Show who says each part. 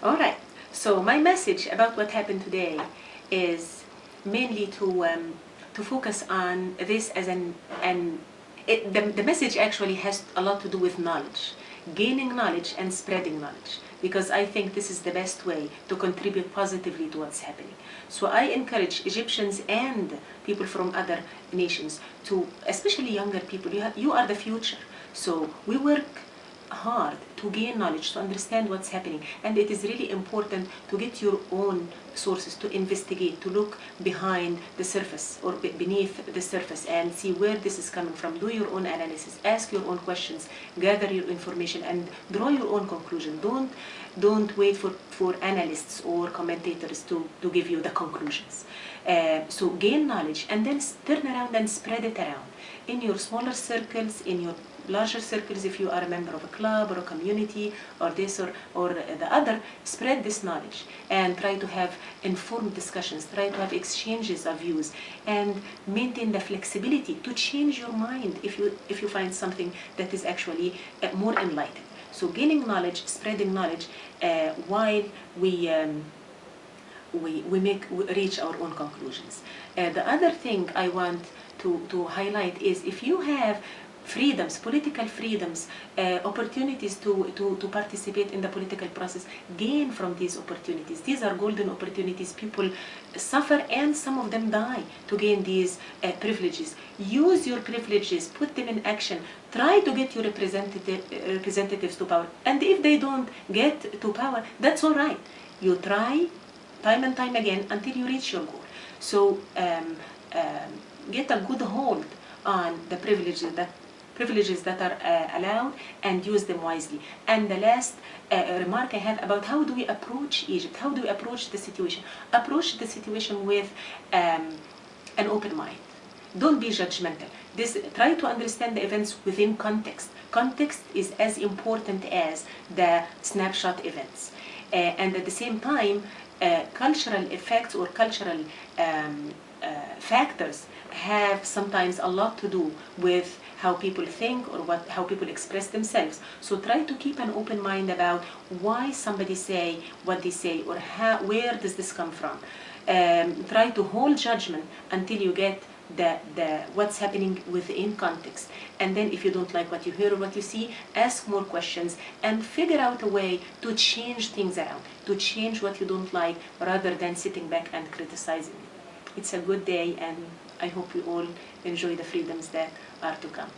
Speaker 1: All right. So my message about what happened today is mainly to focus on this as the message actually has a lot to do with knowledge, gaining knowledge and spreading knowledge, because I think this is the best way to contribute positively to what's happening. So I encourage Egyptians and people from other nations to, especially younger people, you are the future. So we work hard to gain knowledge, to understand what's happening, and it is really important to get your own sources, to investigate, to look behind the surface or beneath the surface and see where this is coming from. Do your own analysis, ask your own questions, gather your information, and draw your own conclusion. Don't wait for analysts or commentators to give you the conclusions. So gain knowledge and then turn around and spread it around in your smaller circles, in your larger circles, if you are a member of a club or a community or this or the other. Spread this knowledge and try to have informed discussions, try to have exchanges of views, and maintain the flexibility to change your mind if you find something that is actually more enlightened. So gaining knowledge, spreading knowledge, while we reach our own conclusions. The other thing I want to highlight is, if you have freedoms, political freedoms, opportunities to participate in the political process, gain from these opportunities. These are golden opportunities. People suffer and some of them die to gain these privileges. Use your privileges, put them in action, try to get your representatives to power. And if they don't get to power, that's all right. You try time and time again until you reach your goal. So get a good hold on the privileges that are allowed, and use them wisely. And the last remark I have about how do we approach Egypt, how do we approach the situation? Approach the situation with an open mind. Don't be judgmental. Try to understand the events within context. Context is as important as the snapshot events. And at the same time, cultural effects or cultural factors have sometimes a lot to do with how people think or how people express themselves. So try to keep an open mind about why somebody say what they say, or where does this come from. Try to hold judgment until you get the what's happening within context. And then if you don't like what you hear or what you see, ask more questions and figure out a way to change things around, to change what you don't like, rather than sitting back and criticizing it. It's a good day, and I hope we all enjoy the freedoms that are to come.